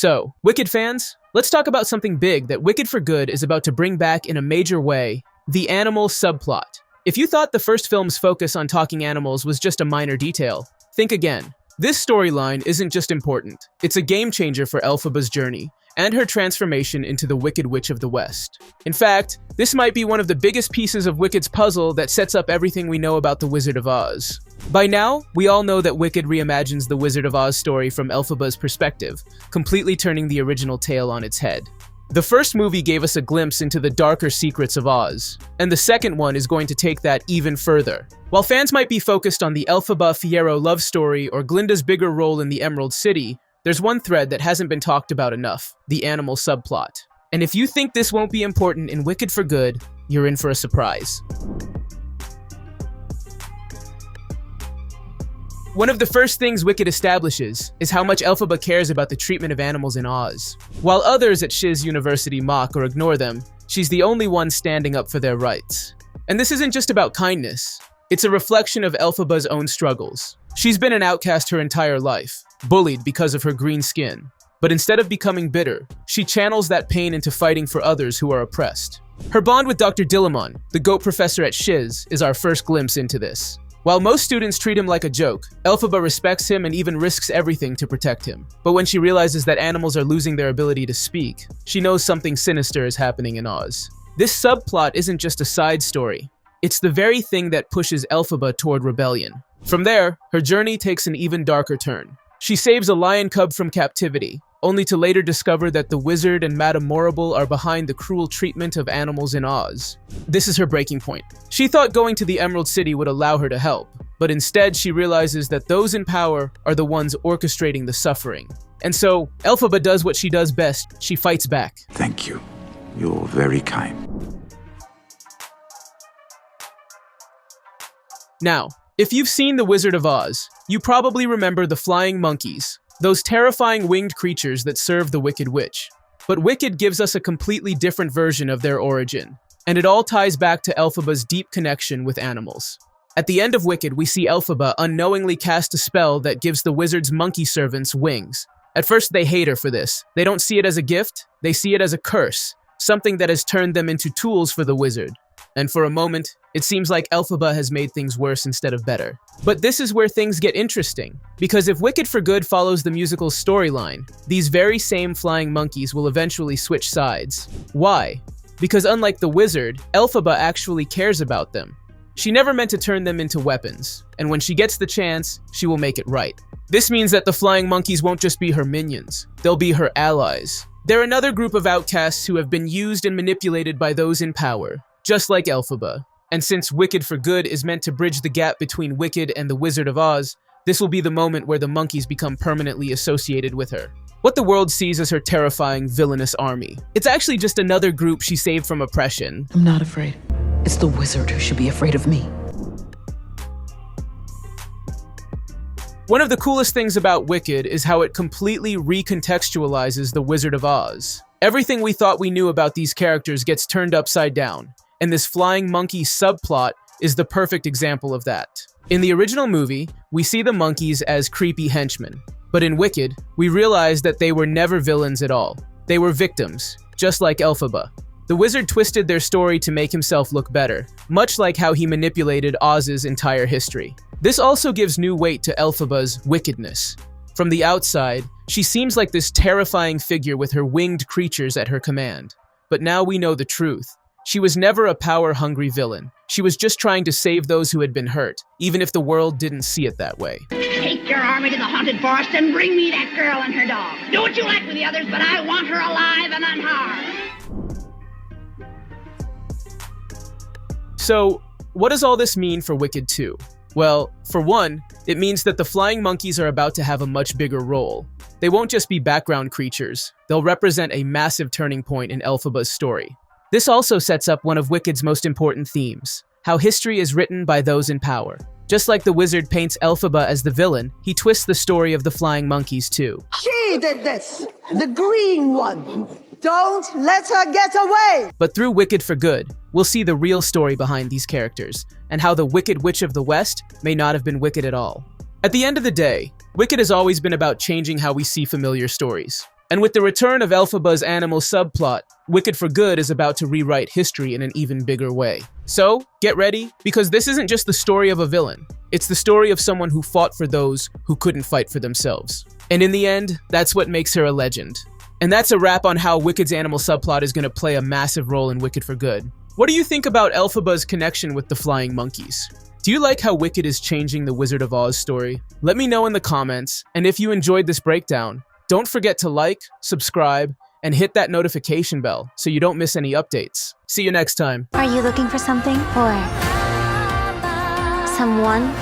So, Wicked fans, let's talk about something big that Wicked for Good is about to bring back in a major way: the animal subplot. If you thought the first film's focus on talking animals was just a minor detail, think again. This storyline isn't just important, it's a game changer for Elphaba's journey and her transformation into the Wicked Witch of the West. In fact, this might be one of the biggest pieces of Wicked's puzzle that sets up everything we know about the Wizard of Oz. By now, we all know that Wicked reimagines the Wizard of Oz story from Elphaba's perspective, completely turning the original tale on its head. The first movie gave us a glimpse into the darker secrets of Oz, and the second one is going to take that even further. While fans might be focused on the Elphaba-Fiyero love story or Glinda's bigger role in the Emerald City, there's one thread that hasn't been talked about enough: the animal subplot. And if you think this won't be important in Wicked for Good, you're in for a surprise. One of the first things Wicked establishes is how much Elphaba cares about the treatment of animals in Oz. While others at 2’s University mock or ignore them, she's the only one standing up for their rights. And this isn't just about kindness, it's a reflection of Elphaba's own struggles. She's been an outcast her entire life, bullied because of her green skin. But instead of becoming bitter, she channels that pain into fighting for others who are oppressed. Her bond with Dr. Disillusionment, the goat professor at 2’s, is our first glimpse into this. While most students treat him like a joke, Elphaba respects him and even risks everything to protect him. But when she realizes that animals are losing their ability to speak, she knows something sinister is happening in Oz. This subplot isn't just a side story. It's the very thing that pushes Elphaba toward rebellion. From there, her journey takes an even darker turn. She saves a lion cub from captivity, only to later discover that the wizard and Madame Morrible are behind the cruel treatment of animals in Oz. This is her breaking point. She thought going to the Emerald City would allow her to help, but instead she realizes that those in power are the ones orchestrating the suffering. And so, Elphaba does what she does best: she fights back. Thank you. You're very kind. Now, if you've seen The Wizard of Oz, you probably remember the flying monkeys, those terrifying winged creatures that serve the Wicked Witch. But Wicked gives us a completely different version of their origin, and it all ties back to Elphaba's deep connection with animals. At the end of Wicked, we see Elphaba unknowingly cast a spell that gives the wizard's monkey servants wings. At first, they hate her for this. They don't see it as a gift, they see it as a curse, something that has turned them into tools for the wizard. And for a moment, it seems like Elphaba has made things worse instead of better. But this is where things get interesting, because if Wicked for Good follows the musical's storyline, these very same flying monkeys will eventually switch sides. Why? Because unlike the wizard, Elphaba actually cares about them. She never meant to turn them into weapons, and when she gets the chance, she will make it right. This means that the flying monkeys won't just be her minions, they'll be her allies. They're another group of outcasts who have been used and manipulated by those in power, just like Elphaba. And since Wicked for Good is meant to bridge the gap between Wicked and the Wizard of Oz, this will be the moment where the monkeys become permanently associated with her. What the world sees as her terrifying, villainous army, it's actually just another group she saved from oppression. I'm not afraid. It's the wizard who should be afraid of me. One of the coolest things about Wicked is how it completely recontextualizes the Wizard of Oz. Everything we thought we knew about these characters gets turned upside down, and this flying monkey subplot is the perfect example of that. In the original movie, we see the monkeys as creepy henchmen, but in Wicked, we realize that they were never villains at all. They were victims, just like Elphaba. The wizard twisted their story to make himself look better, much like how he manipulated Oz's entire history. This also gives new weight to Elphaba's wickedness. From the outside, she seems like this terrifying figure with her winged creatures at her command. But now we know the truth. She was never a power-hungry villain. She was just trying to save those who had been hurt, even if the world didn't see it that way. Take your army to the haunted forest and bring me that girl and her dog. Do what you like with the others, but I want her alive and unharmed. So, what does all this mean for Wicked 2? Well, for one, it means that the flying monkeys are about to have a much bigger role. They won't just be background creatures, they'll represent a massive turning point in Elphaba's story. This also sets up one of Wicked's most important themes: how history is written by those in power. Just like the wizard paints Elphaba as the villain, he twists the story of the flying monkeys too. She did this! The green one! Don't let her get away! But through Wicked for Good, we'll see the real story behind these characters, and how the Wicked Witch of the West may not have been wicked at all. At the end of the day, Wicked has always been about changing how we see familiar stories. And with the return of Elphaba's animal subplot, Wicked for Good is about to rewrite history in an even bigger way. So, get ready, because this isn't just the story of a villain. It's the story of someone who fought for those who couldn't fight for themselves. And in the end, that's what makes her a legend. And that's a wrap on how Wicked's animal subplot is going to play a massive role in Wicked for Good. What do you think about Elphaba's connection with the flying monkeys? Do you like how Wicked is changing the Wizard of Oz story? Let me know in the comments, and if you enjoyed this breakdown, don't forget to like, subscribe, and hit that notification bell so you don't miss any updates. See you next time. Are you looking for something or someone?